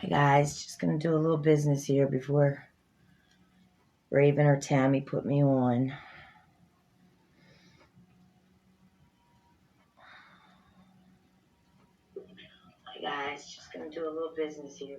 Hi guys, just gonna do a little business here before Raven or Tammy put me on. Hi guys, just gonna do a little business here.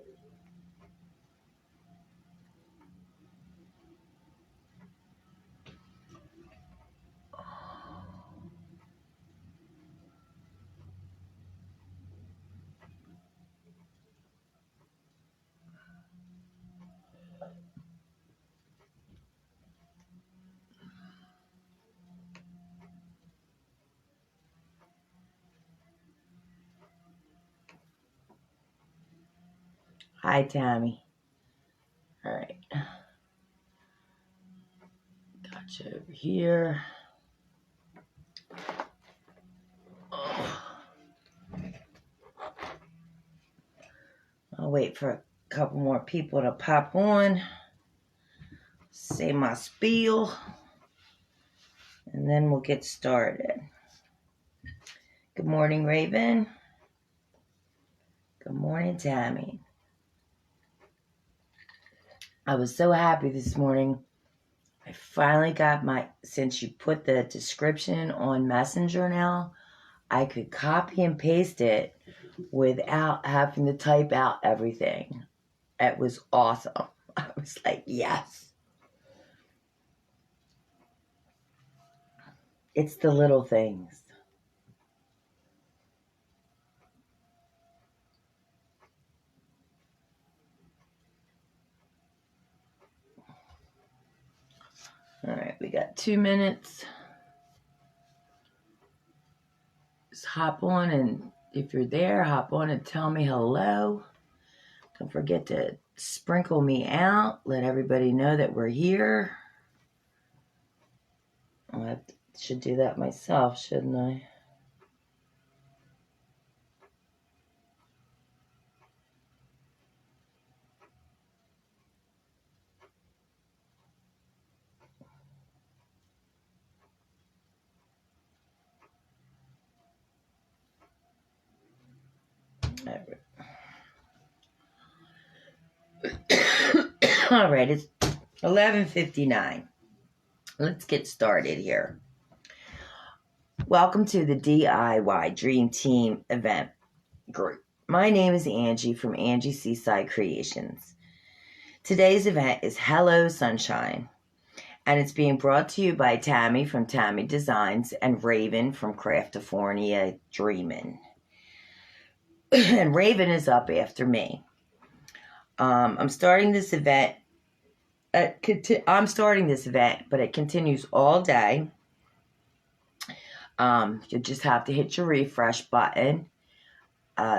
Hi Tammy. Alright. Gotcha over here. I'll wait for a couple more people to pop on. Say my spiel. And then we'll get started. Good morning, Raven. Good morning, Tammy. I was so happy this morning. I finally got since you put the description on Messenger now, I could copy and paste it without having to type out everything. It was awesome. I was like, yes. It's the little things. All right, we got 2 minutes. Just hop on, and if you're there, hop on and tell me hello. Don't forget to sprinkle me out. Let everybody know that we're here. I should do that myself, shouldn't I? All right, it's 11:59. Let's get started here. Welcome to the DIY Dream Team event group. My name is Angie from Angie Seaside Creations. Today's event is Hello Sunshine, and it's being brought to you by Tammy from Tammy Designs and Raven from Craftifornia Dreamin'. And Raven is up after me. I'm starting this event, but it continues all day. You just have to hit your refresh button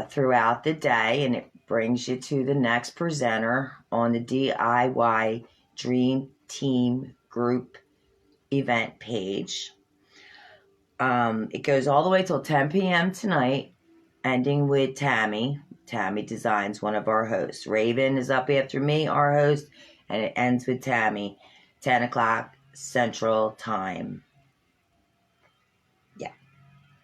throughout the day, and it brings you to the next presenter on the DIY Dream Team Group event page. It goes all the way till 10 p.m. tonight, ending with Tammy. Tammy Designs, one of our hosts. Raven is up after me, our host, and it ends with Tammy, 10 o'clock Central Time. Yeah,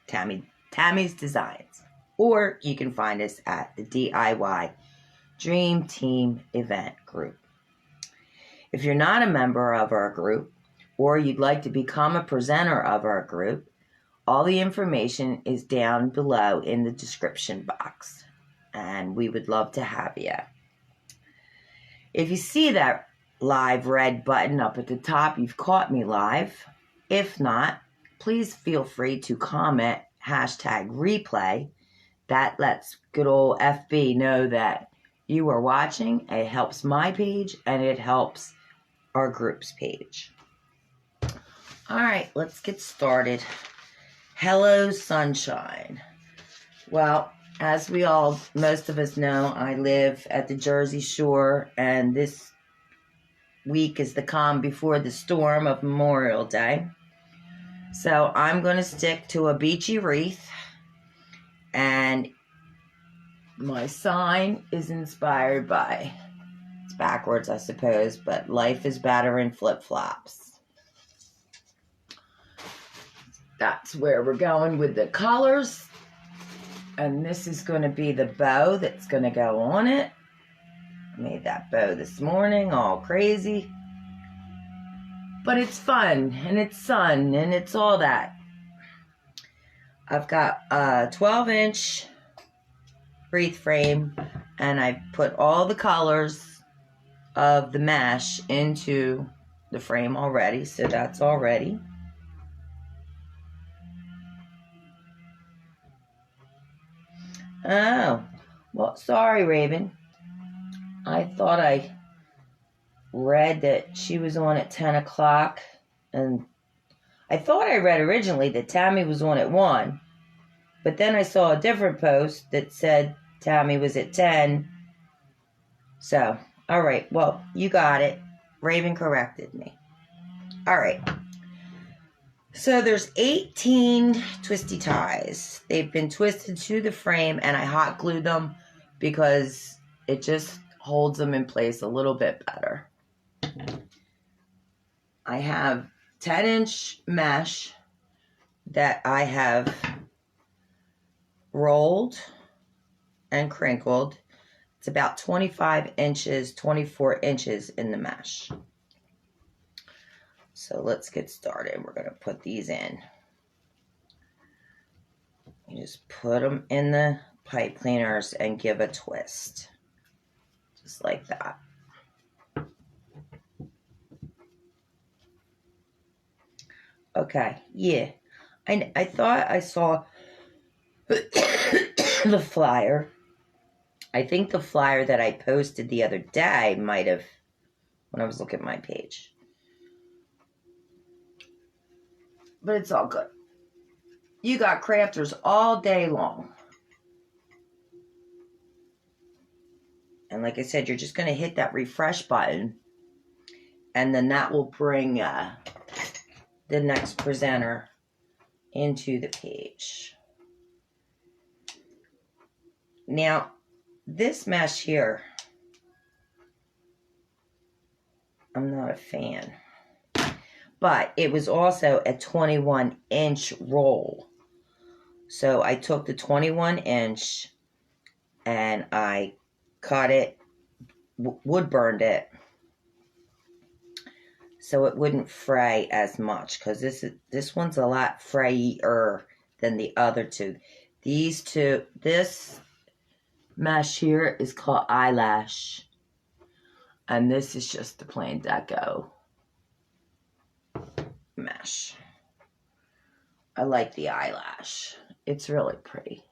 Tammy's Designs. Or you can find us at the DIY Dream Team Event Group. If you're not a member of our group, or you'd like to become a presenter of our group, all the information is down below in the description box, and we would love to have you. If you see that live red button up at the top, you've caught me live. If not, please feel free to comment #replay. That lets good old FB know that you are watching. It helps my page, and it helps our group's page. All right, let's get started. Hello, sunshine. Well, as most of us know, I live at the Jersey Shore, and this week is the calm before the storm of Memorial Day. So I'm going to stick to a beachy wreath, and my sign is inspired by, it's backwards I suppose, but life is better in flip-flops. That's where we're going with the colors. And this is going to be the bow that's going to go on it. Made that bow this morning, all crazy. But it's fun, and it's sun, and it's all that. I've got a 12-inch wreath frame, and I put all the colors of the mesh into the frame already, so that's all ready. Oh, well, sorry, Raven. I thought I read that she was on at 10 o'clock, and I thought I read originally that Tammy was on at 1, but then I saw a different post that said Tammy was at 10. So, all right, well, you got it. Raven corrected me. All right. So there's 18 twisty ties. They've been twisted to the frame, and I hot glued them because it just holds them in place a little bit better. I have 10-inch mesh that I have rolled and crinkled. It's about 25 inches, 24 inches in the mesh. So let's get started. We're going to put these in. You just put them in the pipe cleaners and give a twist. Just like that. Okay, yeah. I thought I saw the flyer. I think the flyer that I posted the other day might have, when I was looking at my page. But it's all good. You got crafters all day long. And like I said, you're just going to hit that refresh button. And then that will bring the next presenter into the page. Now, this mesh here, I'm not a fan. But it was also a 21-inch roll. So I took the 21-inch and I cut it, wood burned it, so it wouldn't fray as much, because this one's a lot frayer than the other two. These two, this mesh here is called eyelash, and this is just the plain deco mesh. I like the eyelash. It's really pretty.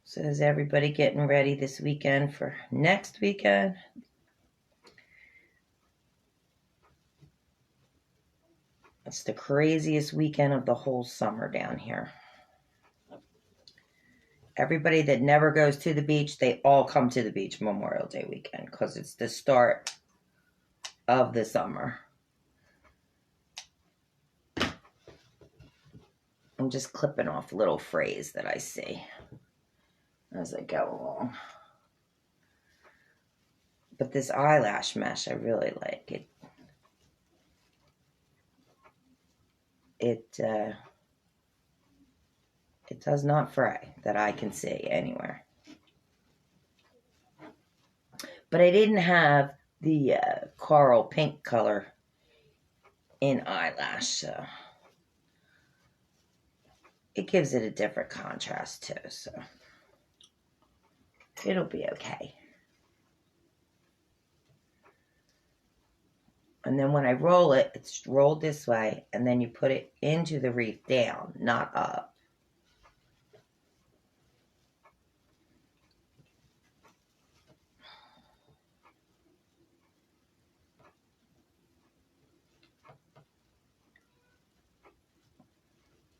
So is everybody getting ready this weekend for next weekend? It's the craziest weekend of the whole summer down here. Everybody that never goes to the beach, they all come to the beach Memorial Day weekend because it's the start of the summer. I'm just clipping off little phrase that I see as I go along. But this eyelash mesh, I really like it. It does not fray that I can see anywhere. But I didn't have the coral pink color in eyelash, so it gives it a different contrast too, so it'll be okay. And then when I roll it, it's rolled this way, and then you put it into the wreath down, not up.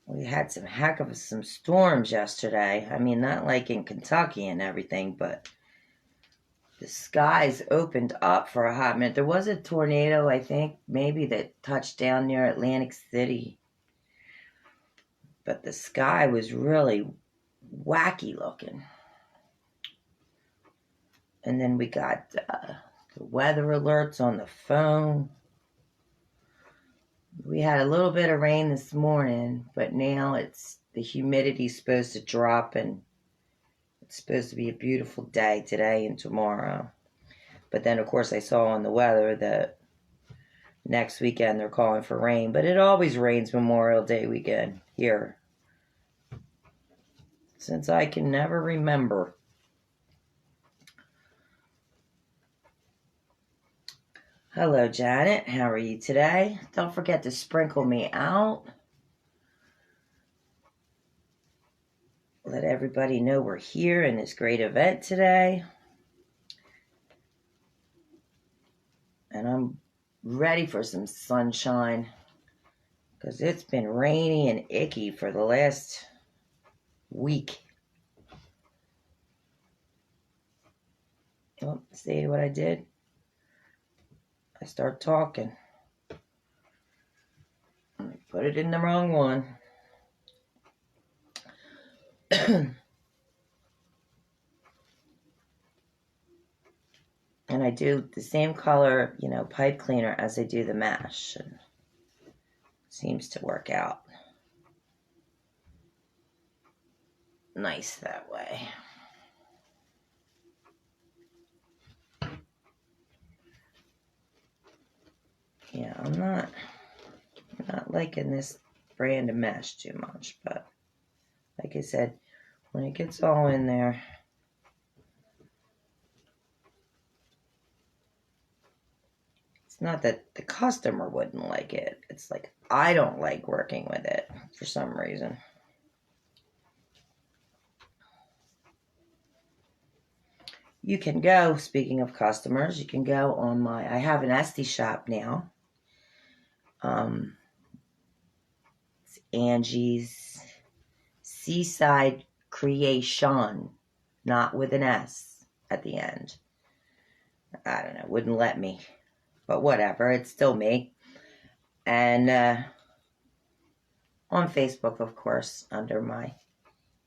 We had some heck of some storms yesterday. I mean, not like in Kentucky and everything, but the skies opened up for a hot minute. There was a tornado, I think, maybe that touched down near Atlantic City. But the sky was really wacky looking. And then we got the weather alerts on the phone. We had a little bit of rain this morning, but now the humidity's supposed to drop, and it's supposed to be a beautiful day today and tomorrow. But then, of course, I saw on the weather that next weekend they're calling for rain, but it always rains Memorial Day weekend here, since I can never remember. Hello, Janet. How are you today? Don't forget to sprinkle me out. Let everybody know we're here in this great event today. And I'm ready for some sunshine, because it's been rainy and icky for the last week. Oh, see what I did? I start talking. I put it in the wrong one. And I do the same color, pipe cleaner as I do the mesh. And it seems to work out nice that way. Yeah, I'm not liking this brand of mesh too much, but like I said, when it gets all in there, it's not that the customer wouldn't like it. It's like I don't like working with it for some reason. You can go, speaking of customers, you can go on I have an Etsy shop now. It's Angie's Seaside Creation, not with an S at the end. I don't know, wouldn't let me. But whatever, it's still me. And on Facebook, of course, under my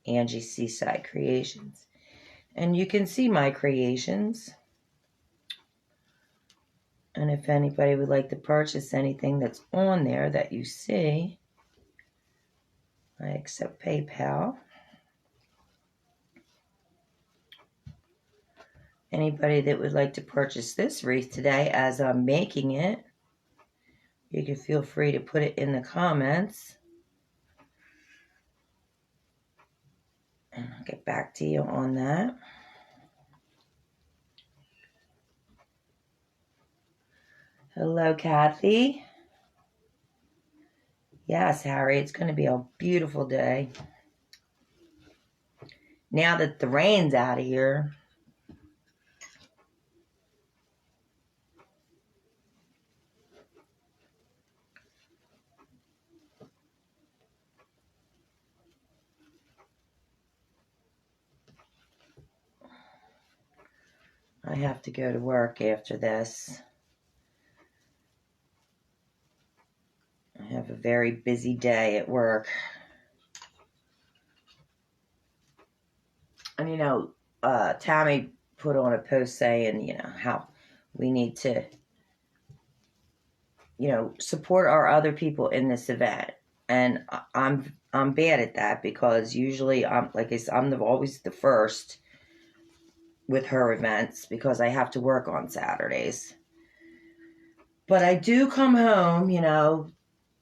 Angie Seaside Creations. And you can see my creations. And if anybody would like to purchase anything that's on there that you see, I accept PayPal. Anybody that would like to purchase this wreath today as I'm making it, you can feel free to put it in the comments. And I'll get back to you on that. Hello, Kathy. Yes, Harry, it's going to be a beautiful day. Now that the rain's out of here. I have to go to work after this. I have a very busy day at work. And Tammy put on a post saying, how we need to, support our other people in this event. And I'm bad at that, because usually I'm always the first with her events, because I have to work on Saturdays. But I do come home,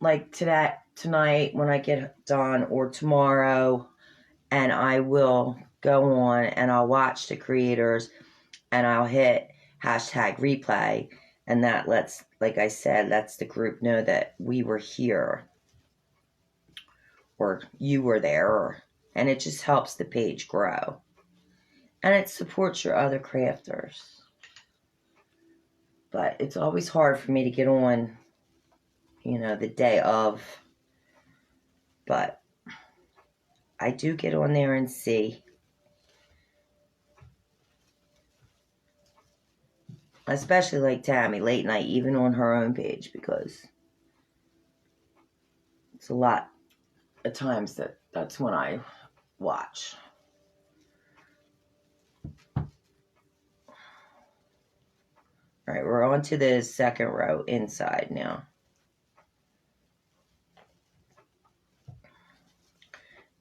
like tonight when I get done, or tomorrow, and I will go on and I'll watch the creators, and I'll hit #replay, and that lets, like I said, lets the group know that we were here, or you were there, and it just helps the page grow. And it supports your other crafters. But it's always hard for me to get on, the day of. But I do get on there and see. Especially like Tammy, late night, even on her own page, because it's a lot of times that's when I watch. All right, we're on to the second row inside now.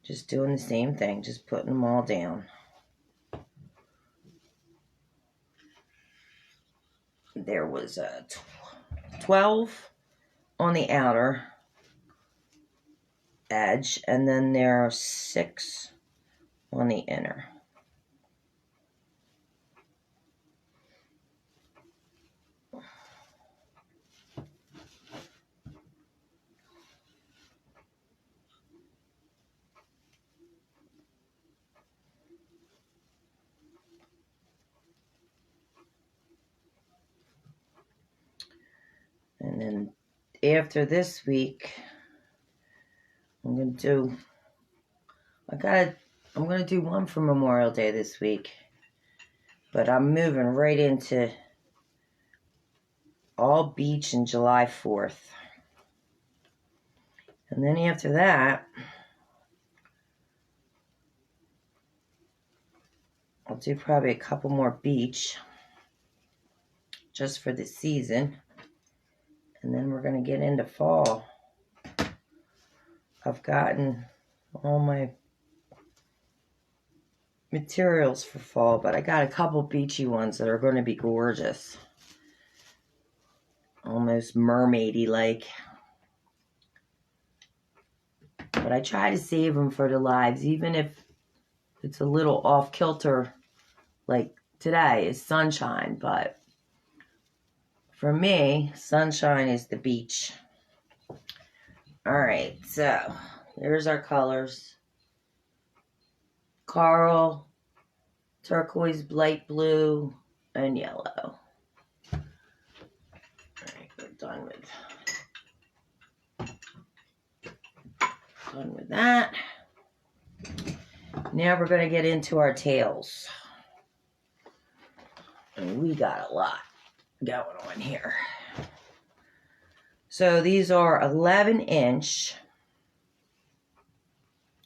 Just doing the same thing, just putting them all down. There was 12 on the outer edge, and then there are 6 on the inner. And then after this week, I'm gonna do one for Memorial Day this week. But I'm moving right into all beach and July 4th. And then after that, I'll do probably a couple more beach just for the season. And then we're going to get into fall. I've gotten all my materials for fall, but I got a couple beachy ones that are going to be gorgeous. Almost mermaidy like. But I try to save them for the lives, even if it's a little off kilter, like today is sunshine, but for me, sunshine is the beach. All right, so here's our colors. Coral, turquoise, light blue, and yellow. All right, we're done with that. Now we're going to get into our tails. And we got a lot going on here. So these are 11-inch.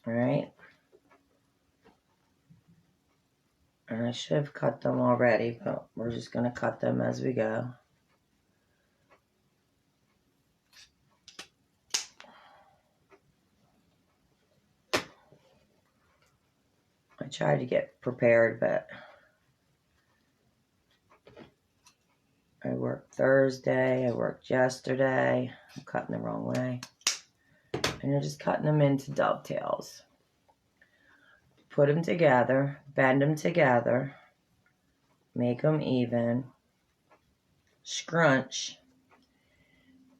All right. And I should have cut them already, but we're just going to cut them as we go. I tried to get prepared, but I worked Thursday, I worked yesterday. I'm cutting the wrong way. And you're just cutting them into dovetails. Put them together, bend them together, make them even, scrunch,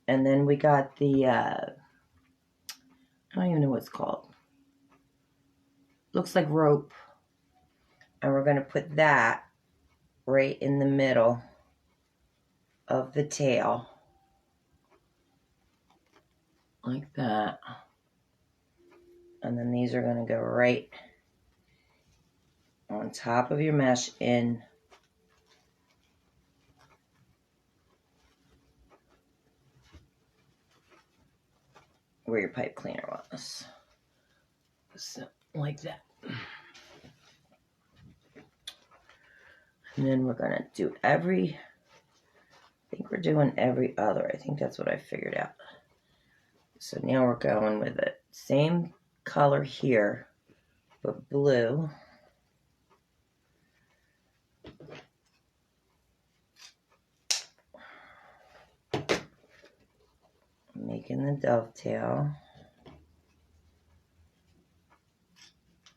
and then we got the, I don't even know what it's called. Looks like rope. And we're going to put that right in the middle of the tail. Like that. And then these are going to go right on top of your mesh in where your pipe cleaner was. So, like that. And then we're going to do I think we're doing every other. I think that's what I figured out. So now we're going with the same color here, but blue. Making the dovetail.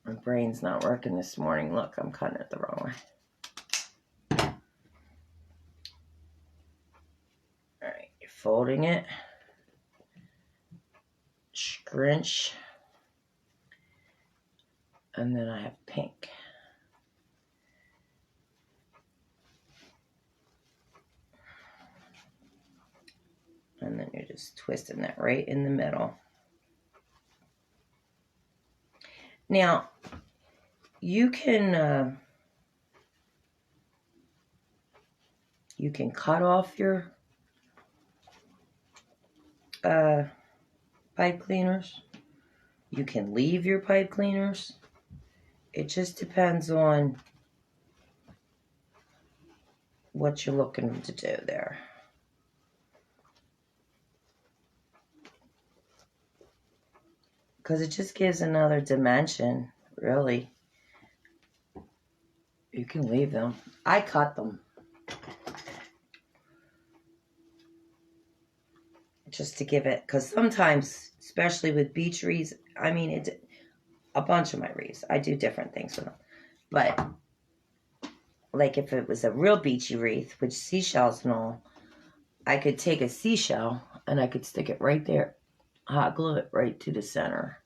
My brain's not working this morning. Look, I'm cutting it the wrong way. Alright, you're folding it. Scrunch. And then I have pink. And then you're just twisting that right in the middle. Now, you can cut off your pipe cleaners. You can leave your pipe cleaners. It just depends on what you're looking to do there. because it just gives another dimension, really. You can leave them. I cut them. Just to give it, because sometimes, especially with beach wreaths, I mean, it's a bunch of my wreaths. I do different things with them. But, like if it was a real beachy wreath, with seashells and all, I could take a seashell and I could stick it right there. Hot glue it right to the center.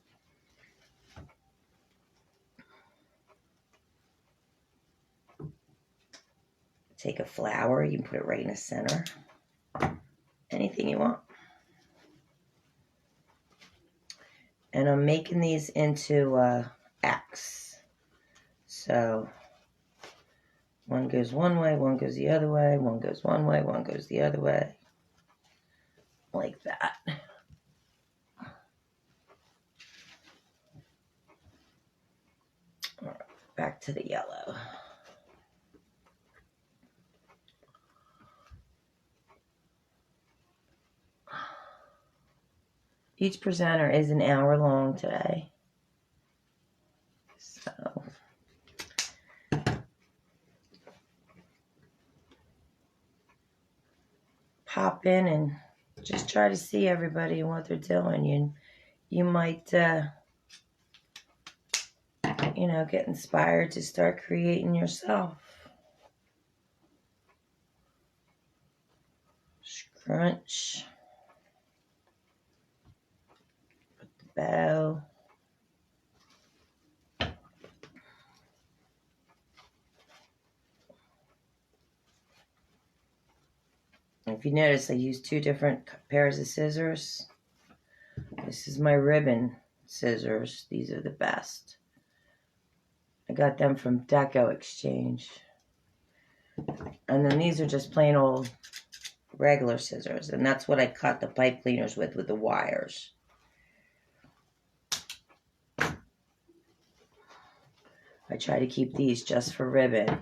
Take a flower, you can put it right in the center. Anything you want. And I'm making these into X. So one goes one way, one goes the other way, one goes one way, one goes the other way. Like that. All right, back to the yellow. Each presenter is an hour long today. So pop in and just try to see everybody and what they're doing. You might, get inspired to start creating yourself. Scrunch. Put the bow. If you notice, I use two different pairs of scissors. This is my ribbon scissors. These are the best. I got them from Deco Exchange. And then these are just plain old regular scissors. And that's what I cut the pipe cleaners with the wires. I try to keep these just for ribbon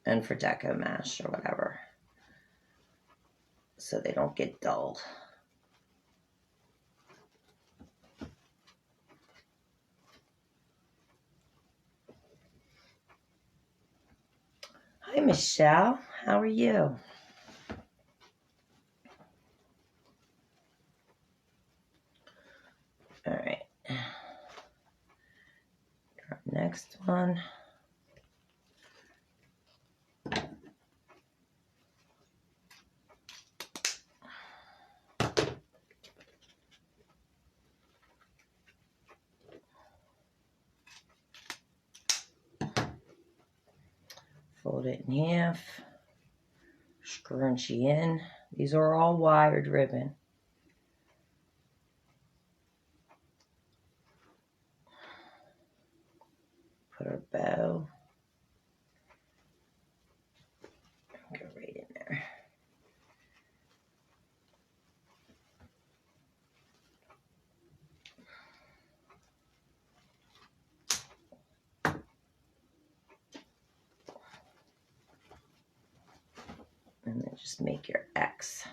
and for Deco Mash or whatever, so they don't get dull. Hi, Michelle. How are you? All right. Next one. Fold it in half. Scrunchie in. These are all wired ribbon. Put our bow. Go right in there. And then just make your X.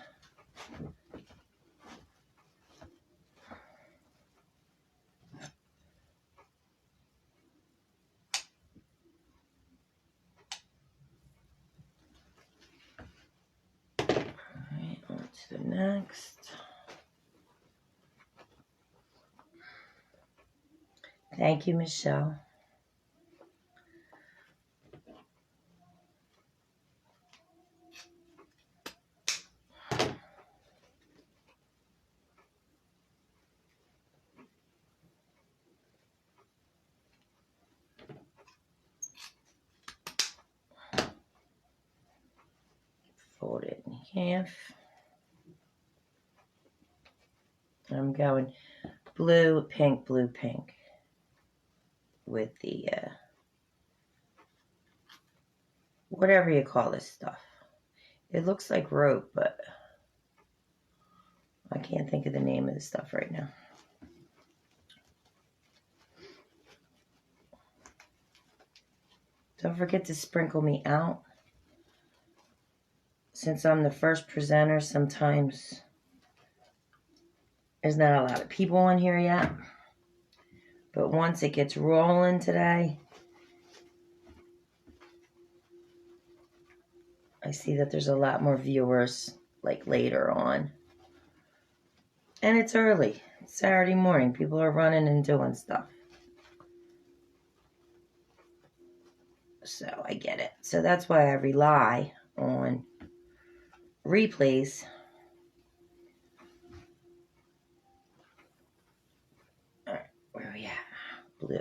Alright, on to the next. Thank you, Michelle. Fold it in half. I'm going blue, pink with the, whatever you call this stuff. It looks like rope, but I can't think of the name of the stuff right now. Don't forget to sprinkle me out. Since I'm the first presenter, sometimes There's not a lot of people on here yet. But once it gets rolling today, I see that there's a lot more viewers like later on. And it's early. It's Saturday morning. People are running and doing stuff. So I get it. So that's why I rely on replays. All right, where are we at? Blue.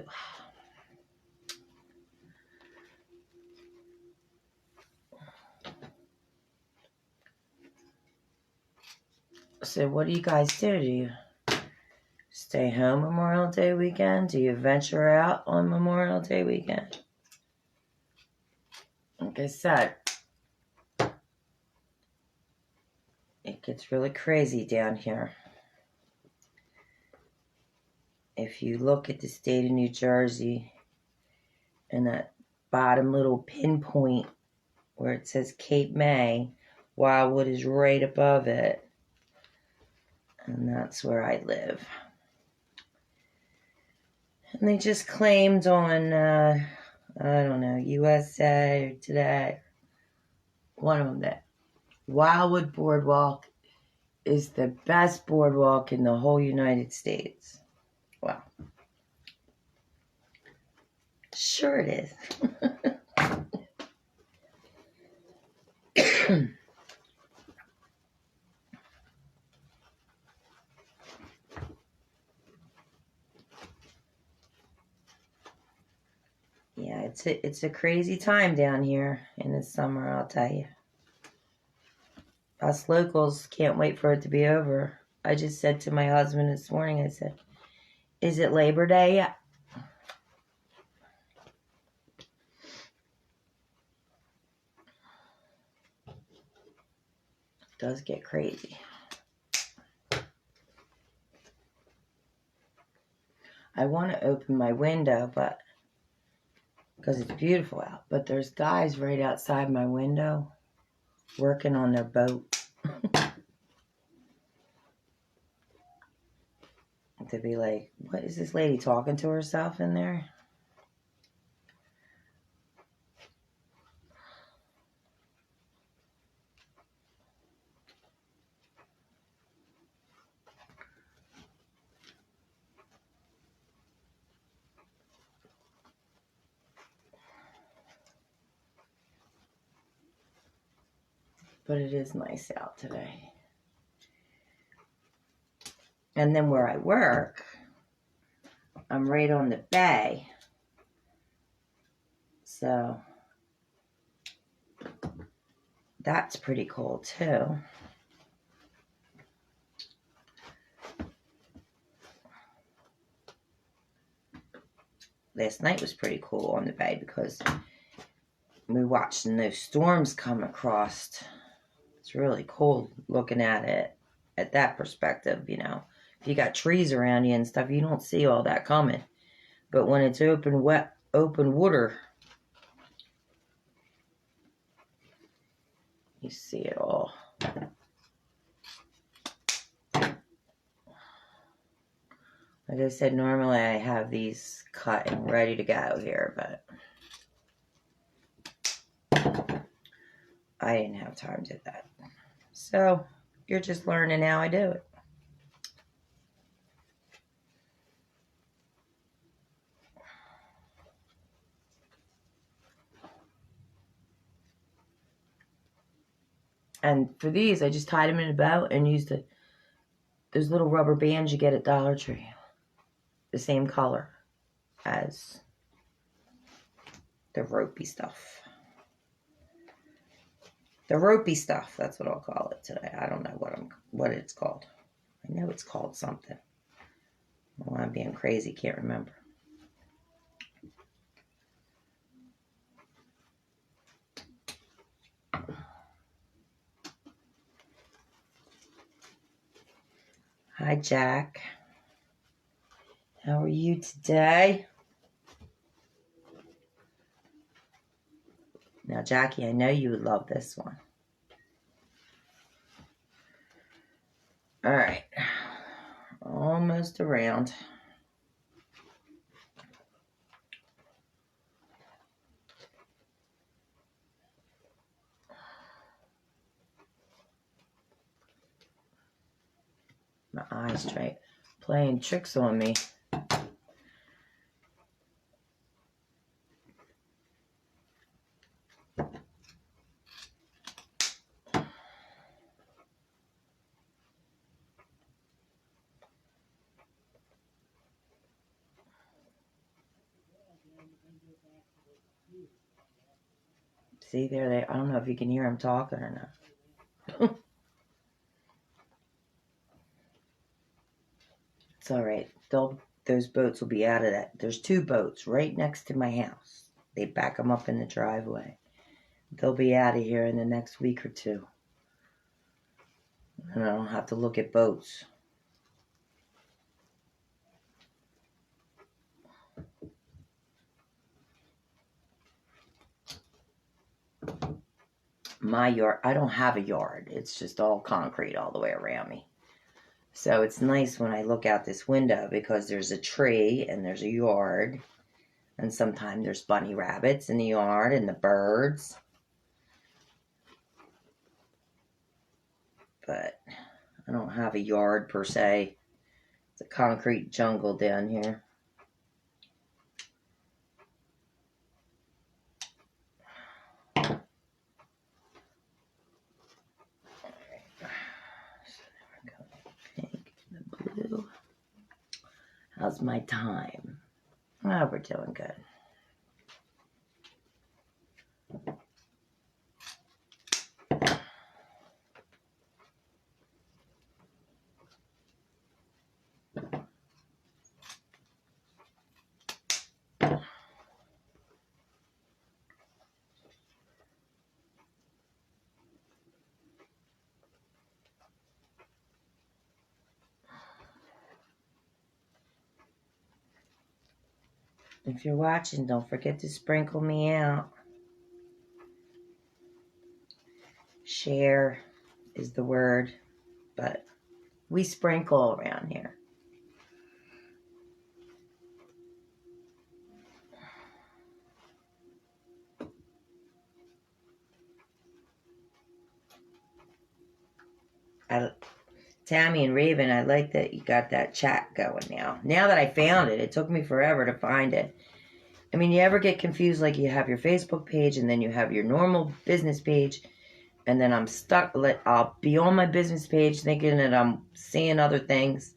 So what do you guys do? Do you stay home Memorial Day weekend? Do you venture out on Memorial Day weekend? Like I said, it gets really crazy down here. If you look at the state of New Jersey and that bottom little pinpoint where it says Cape May, Wildwood is right above it. And that's where I live. And they just claimed on, I don't know, USA or Today, one of them, that Wildwood Boardwalk is the best boardwalk in the whole United States. Well, sure it is. Yeah, it's a crazy time down here in the summer, I'll tell you. Us locals can't wait for it to be over. I just said to my husband this morning, I said, is it Labor Day yet? It does get crazy. I want to open my window, but because it's beautiful out, but there's guys right outside my window working on their boat. To be like, what is this lady talking to herself in there? But it is nice out today. And then where I work, I'm right on the bay. So that's pretty cool too. Last night was pretty cool on the bay because we watched those storms come across. It's really cool looking at it at that perspective, you know. If you got trees around you and stuff, you don't see all that coming. But when it's open water, you see it all. Like I said, normally I have these cut and ready to go here, but I didn't have time to do that. So you're just learning how I do it. And for these, I just tied them in a bow and used those little rubber bands you get at Dollar Tree. The same color as the ropey stuff. The ropey stuff, that's what I'll call it today. I don't know what it's called. I know it's called something. Well, I'm being crazy, can't remember. Hi, Jack. How are you today? Now, Jackie, I know you would love this one. All right. almost around. My eyes playing tricks on me. See there, I don't know if you can hear them talking or not. It's all right. Those boats will be out of that. There's 2 boats right next to my house. They back them up in the driveway. They'll be out of here in the next week or 2. And I don't have to look at boats. My yard, I don't have a yard. It's just all concrete all the way around me. So it's nice when I look out this window because there's a tree and there's a yard. And sometimes there's bunny rabbits in the yard and the birds. But I don't have a yard per se. It's a concrete jungle down here. Blue. How's my time? Oh, we're doing good. If you're watching, don't forget to sprinkle me out. Share is the word, but we sprinkle around here. Tammy and Raven, I like that you got that chat going now. Now that I found it, it took me forever to find it. I mean, you ever get confused like you have your Facebook page and then you have your normal business page, and then I'm stuck. I'll be on my business page thinking that I'm seeing other things.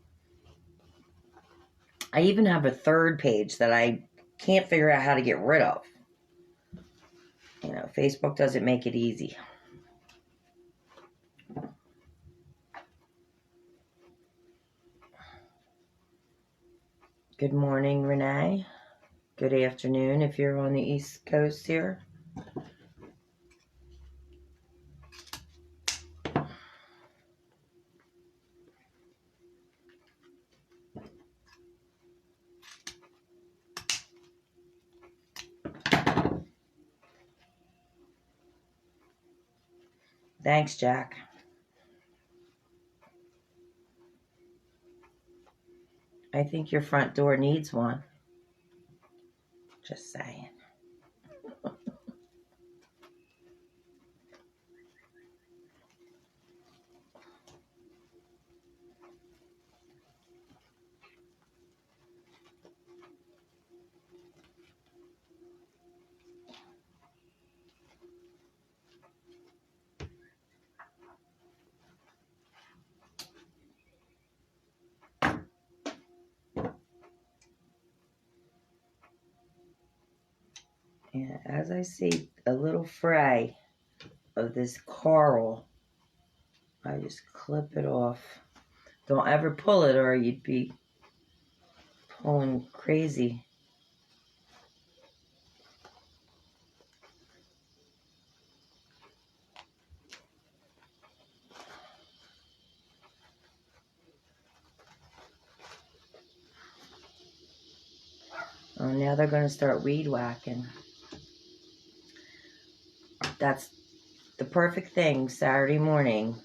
I even have a third page that I can't figure out how to get rid of. You know, Facebook doesn't make it easy. Good morning, Renee. Good afternoon if you're on the East Coast here. Thanks, Jack. I think your front door needs one. Just saying. And as I see a little fray of this coral, I just clip it off. Don't ever pull it or you'd be pulling crazy. Oh, now they're going to start weed whacking. That's the perfect thing Saturday morning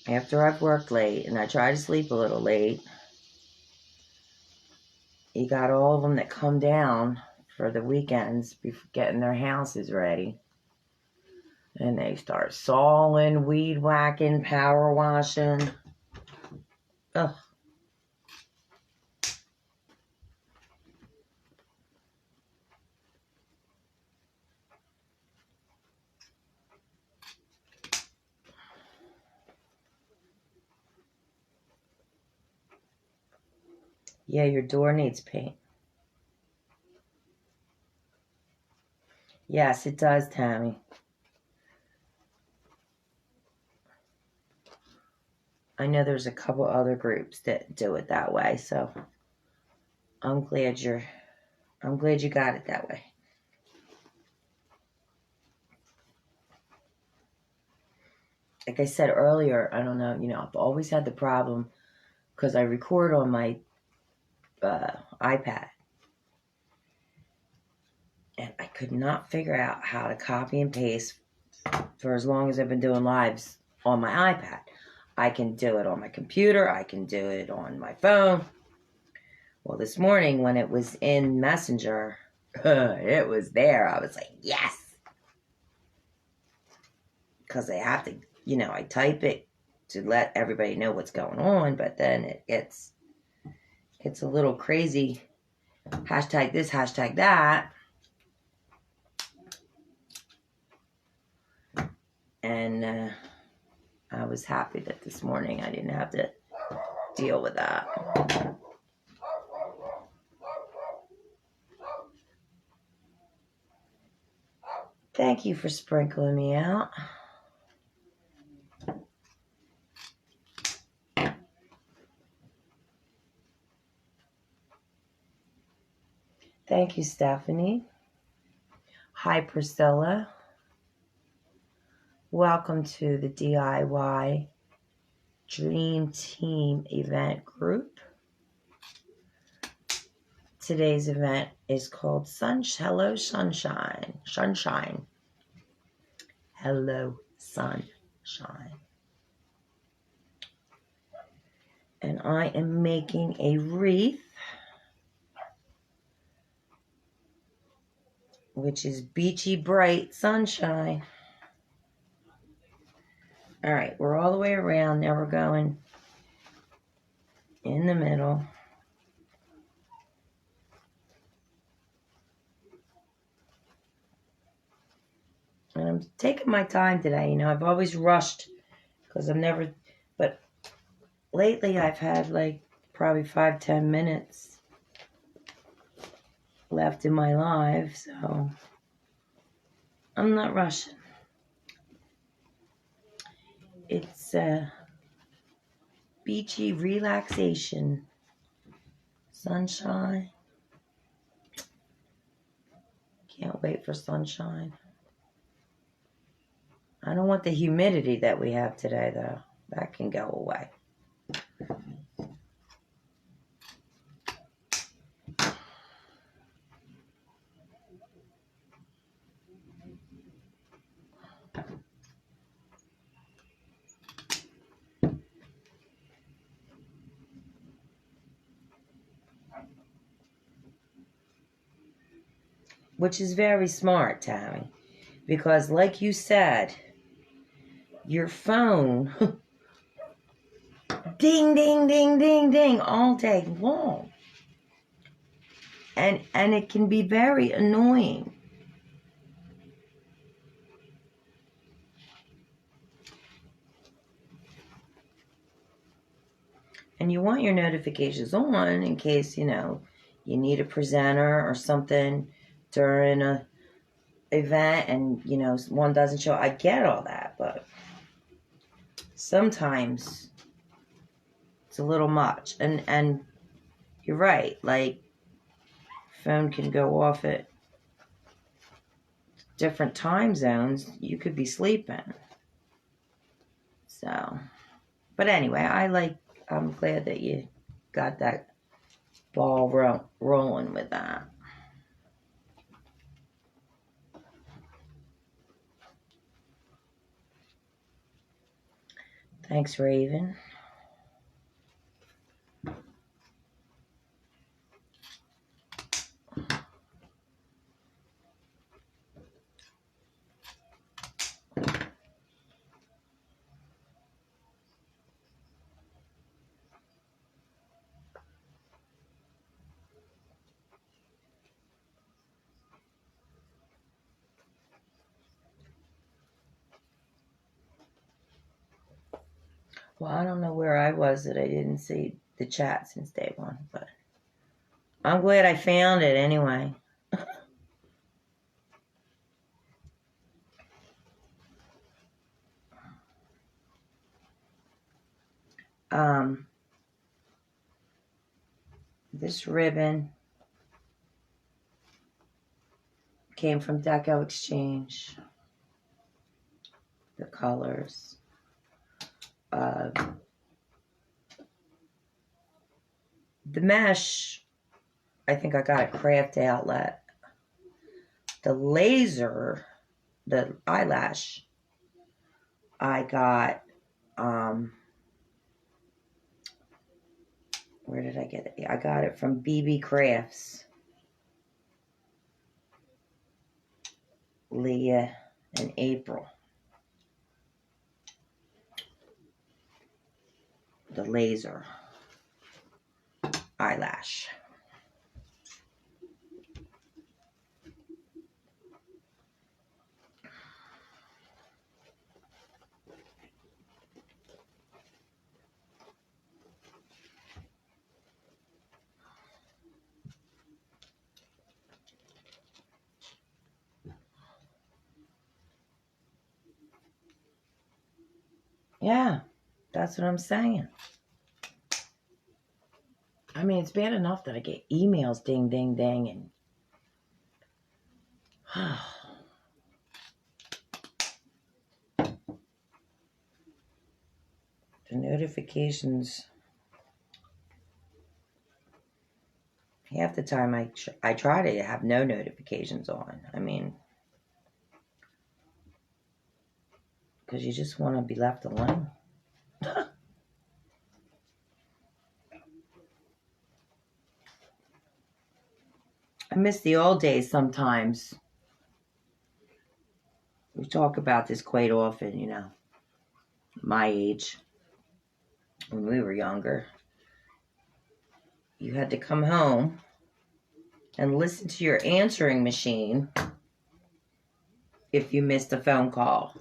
after I've worked late and I try to sleep a little late, you got all of them that come down for the weekends before getting their houses ready. And they start sawing, weed whacking, power washing. Ugh. Yeah, your door needs paint. Yes, it does, Tammy. I know there's a couple other groups that do it that way, so I'm glad you got it that way. Like I said earlier, I don't know, I've always had the problem because I record on my iPad. And I could not figure out how to copy and paste for as long as I've been doing lives on my iPad. I can do it on my computer. I can do it on my phone. Well, this morning when it was in Messenger, it was there. I was like, yes. Because I have to, I type it to let everybody know what's going on, but then it gets a little crazy. Hashtag this, hashtag that. And I was happy that this morning I didn't have to deal with that. Thank you for sprinkling me out. Thank you, Stephanie. Hi, Priscilla. Welcome to the DIY Dream Team event group. Today's event is called Hello Sunshine. Sunshine. Hello Sunshine. And I am making a wreath, which is beachy bright sunshine. All right, we're all the way around. Now we're going in the middle. And I'm taking my time today. I've always rushed because but lately I've had like probably 5-10 minutes left in my life, so I'm not rushing. It's beachy relaxation, sunshine. Can't wait for sunshine. I don't want the humidity that we have today, though. That can go away. Which is very smart, Tammy. Because like you said, your phone, ding, ding, ding, ding, ding, all day long. And it can be very annoying. And you want your notifications on in case, you need a presenter or something during a event and, one doesn't show. I get all that, but sometimes it's a little much. And you're right, like, phone can go off at different time zones. You could be sleeping. So, but anyway, I'm glad that you got that ball rolling with that. Thanks, Raven. Well, I don't know where I was that I didn't see the chat since day one, but I'm glad I found it anyway. This ribbon came from Deco Exchange. The colors. The mesh, I think I got at Craft Outlet. The laser, the eyelash, I got, where did I get it? I got it from BB Crafts. Leah and April. The laser eyelash. Yeah, that's what I'm saying. I mean, it's bad enough that I get emails ding, ding, ding, and the notifications. Half the time I try to have no notifications on. I mean, because you just want to be left alone. I miss the old days sometimes. We talk about this quite often, you know, my age, when we were younger. You had to come home and listen to your answering machine if you missed a phone call.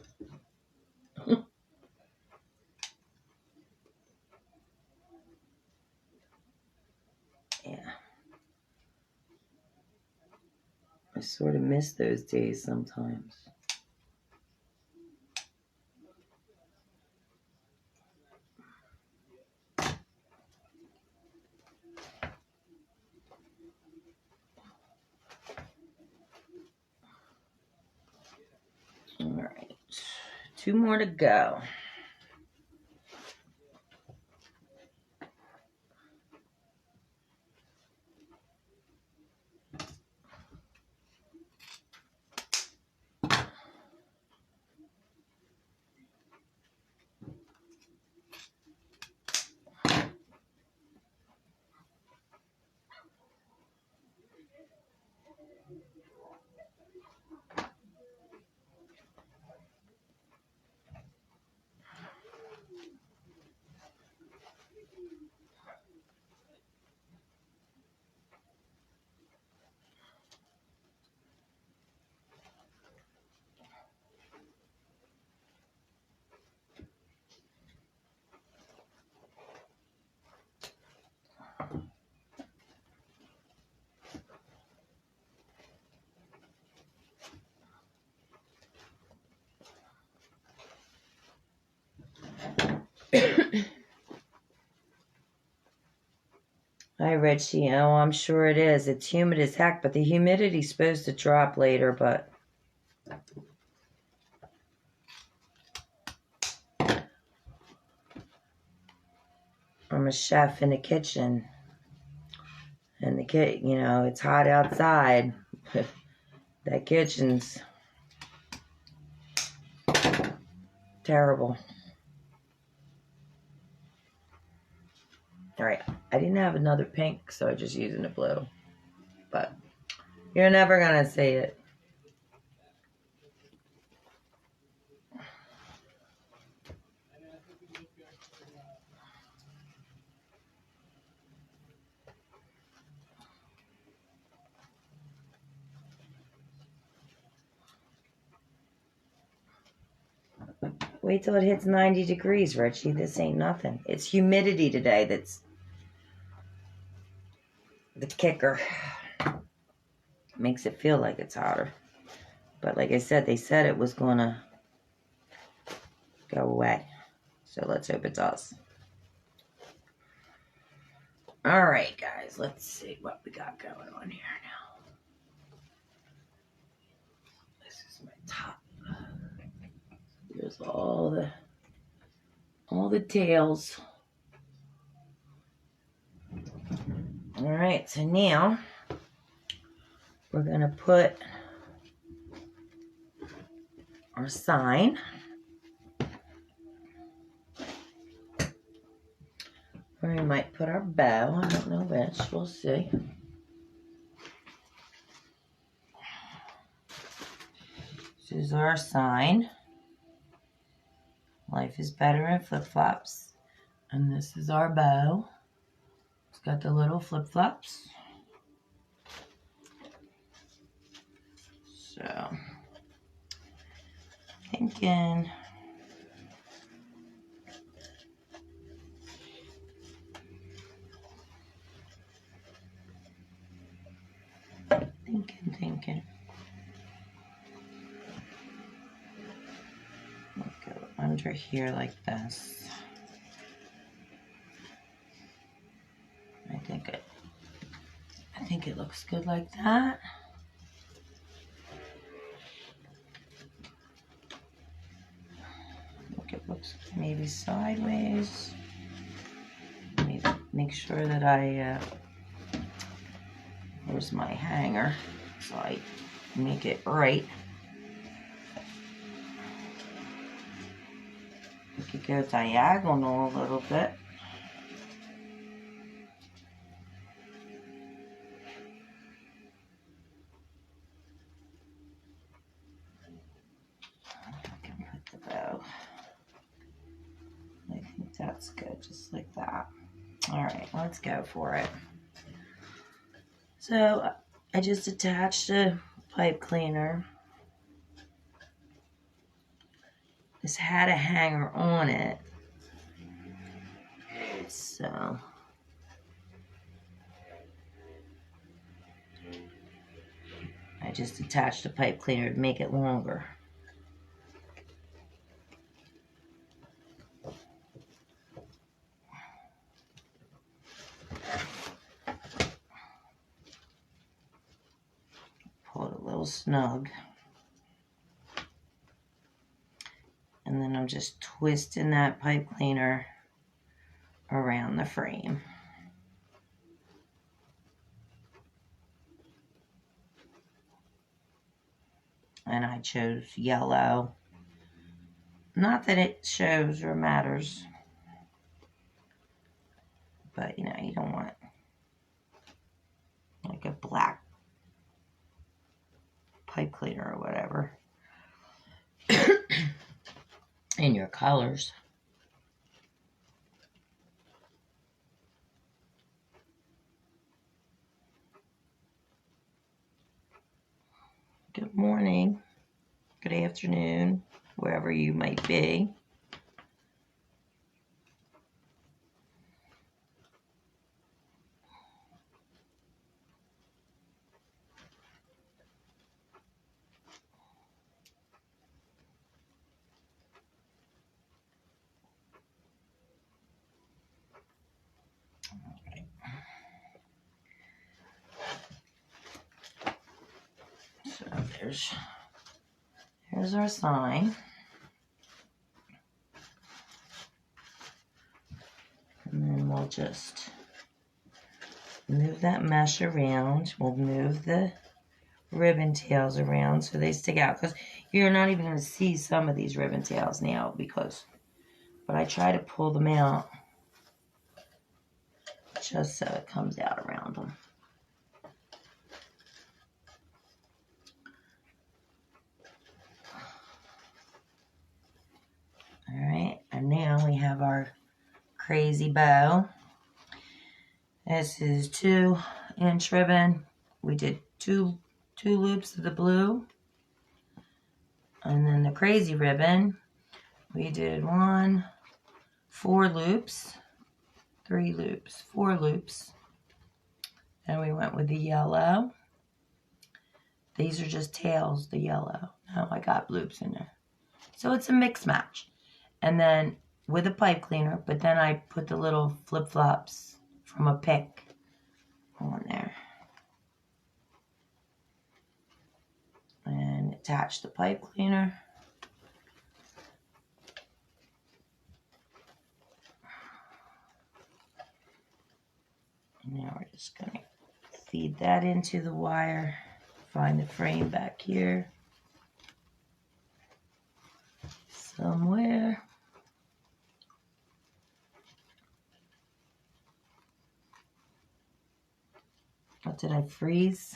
Yeah. I sort of miss those days sometimes. All right. 2 more to go. Hi, Richie. Oh, I'm sure it is. It's humid as heck, but the humidity's supposed to drop later, but I'm a chef in the kitchen. And it's hot outside. That kitchen's terrible. Alright, I didn't have another pink, so I'm just using the blue. But you're never going to see it. Wait till it hits 90 degrees, Richie. This ain't nothing. It's humidity today that's the kicker. Makes it feel like it's hotter. But like I said, they said it was going to go away. So let's hope it does. Alright, guys. Let's see what we got going on here now. This is my top. Here's all the tails. Alright, so now we're going to put our sign. Or we might put our bow. I don't know which. We'll see. This is our sign. Life is better in flip-flops. And this is our bow. It's got the little flip-flops. So, thinking We'll go under here like this. I think it looks good like that. Look, it looks maybe sideways. Maybe make sure that there's my hanger, so I make it right. We could go diagonal a little bit. I can put the bow. I think that's good, just like that. All right, let's go for it. So I just attached a pipe cleaner. This had a hanger on it, so I just attached a pipe cleaner to make it longer. Pull it a little snug. And then I'm just twisting that pipe cleaner around the frame. And I chose yellow. Not that it shows or matters, but you know, you don't want like a black pipe cleaner or whatever in your colors. Good morning, good afternoon, wherever you might be. So here's our sign. And then we'll just move that mesh around. We'll move the ribbon tails around so they stick out, because you're not even going to see some of these ribbon tails now, but I try to pull them out just so it comes out around them. All right, and now we have our crazy bow. This is 2-inch ribbon. We did two loops of the blue, and then the crazy ribbon, we did 4 loops, 3 loops, 4 loops. Then we went with the yellow. These are just tails, the yellow. Now I got loops in there. So it's a mix match. And then with a pipe cleaner, but then I put the little flip-flops from a pick on there. And attach the pipe cleaner. And now we're just going to feed that into the wire. Find the frame back here. Somewhere. What did I freeze?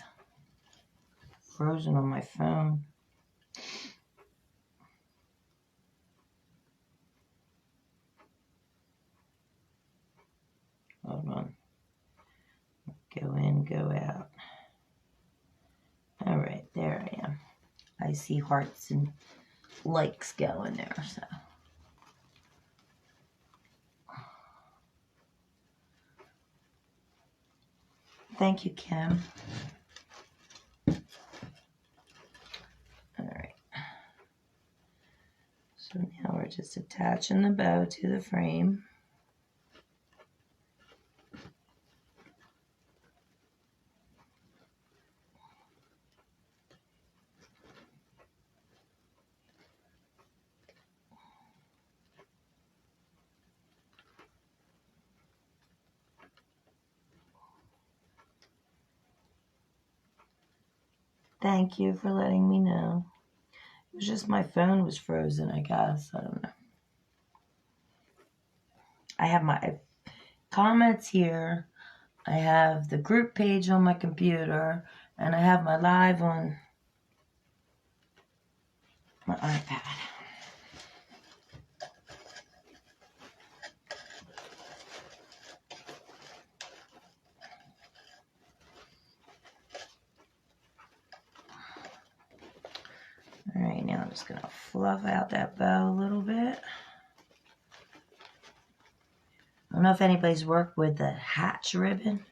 Frozen on my phone. Hold on. Go in, go out. All right, there I am. I see hearts and likes going there, so. Thank you, Kim. All right. So now we're just attaching the bow to the frame. Thank you for letting me know. It was just my phone was frozen, I guess. I don't know. I have my comments here. I have the group page on my computer. And I have my live on my iPad. All right, now I'm just going to fluff out that bow a little bit. I don't know if anybody's worked with the hatch ribbon.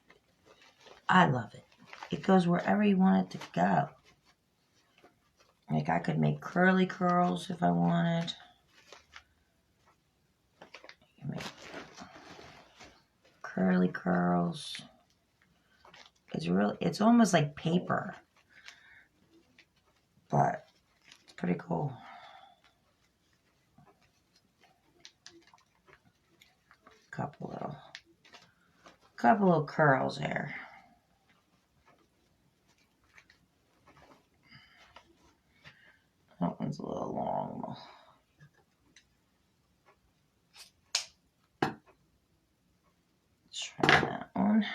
I love it. It goes wherever you want it to go. Like I could make curly curls if I wanted. You can make curly curls. It's almost like paper. But it's pretty cool. Couple little curls there. That one's a little long. Try that one.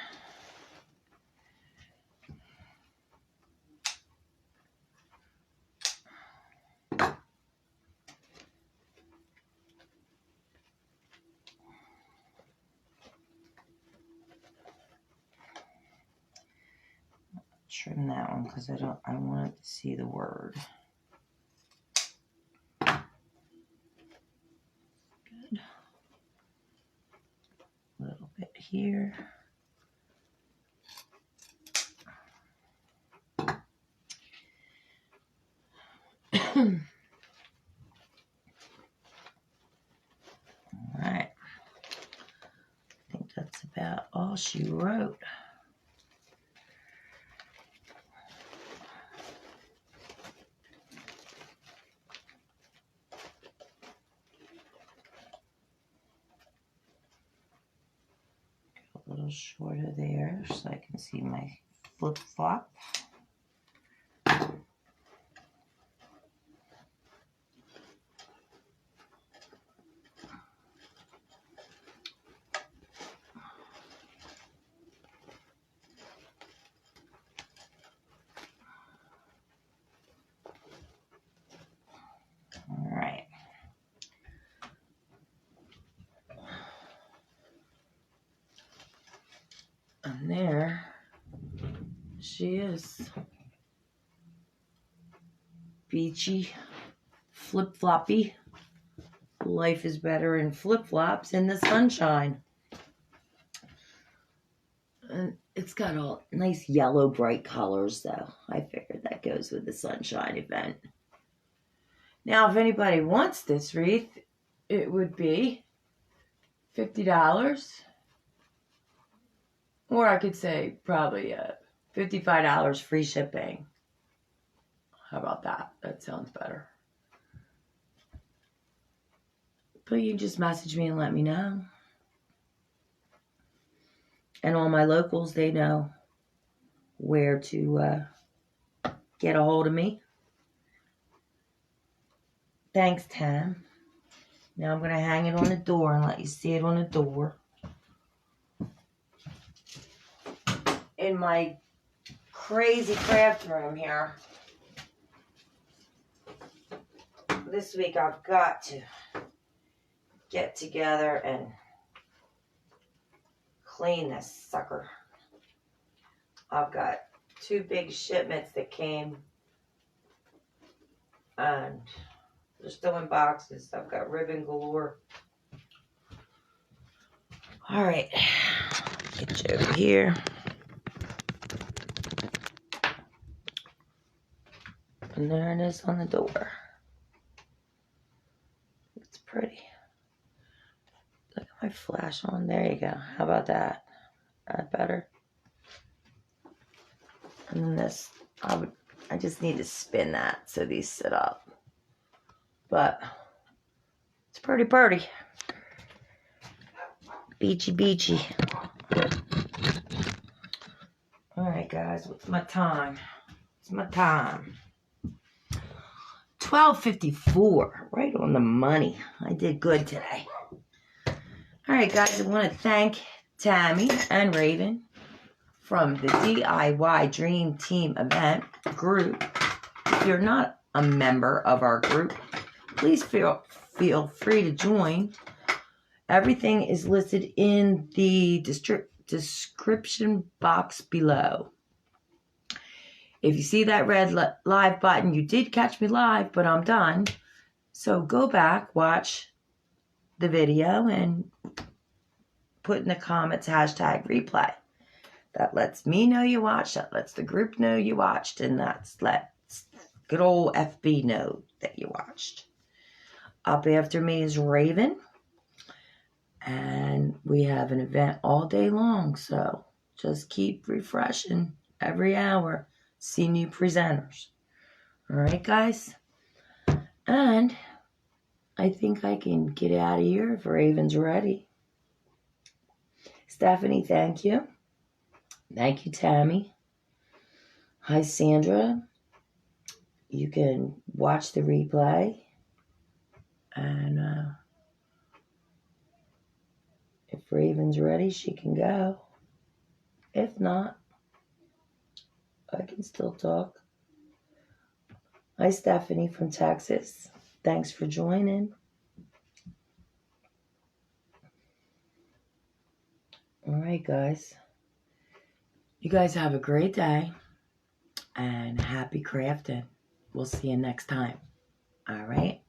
Trim that one because I want to see the word. Good. A little bit here. Alright. I think that's about all she wrote. A little shorter there so I can see my flip-flop. And there she is. Beachy, flip-floppy. Life is better in flip-flops in the sunshine. And it's got all nice yellow bright colors, though. I figured that goes with the sunshine event. Now, if anybody wants this wreath, it would be $50. Or I could say probably $55 free shipping. How about that? That sounds better. But you can just message me and let me know. And all my locals, they know where to get a hold of me. Thanks, Tam. Now I'm going to hang it on the door and let you see it on the door. In my crazy craft room here, this week I've got to get together and clean this sucker. I've got 2 big shipments that came and they're still in boxes. I've got ribbon galore. All right, get you over here. And there it is on the door. It's pretty. Look at my flash on. There you go. How about that? That better? And then this, I just need to spin that so these sit up. But it's pretty. Beachy, beachy. All right, guys, what's my time? It's my time. 12:54, right on the money. I did good today. All right, guys, I want to thank Tammy and Raven from the DIY Dream Team event group. If you're not a member of our group, please feel free to join. Everything is listed in the description box below. If you see that red live button, you did catch me live, but I'm done. So go back, watch the video, and put in the comments #replay. That lets me know you watched. That lets the group know you watched. And that lets good old FB know that you watched. Up after me is Raven. And we have an event all day long. So just keep refreshing every hour. See new presenters. All right, guys. And I think I can get out of here if Raven's ready. Stephanie, thank you. Thank you, Tammy. Hi, Sandra. You can watch the replay. And if Raven's ready, she can go. If not, I can still talk. Hi, Stephanie from Texas. Thanks for joining. All right, guys. You guys have a great day and happy crafting. We'll see you next time. All right.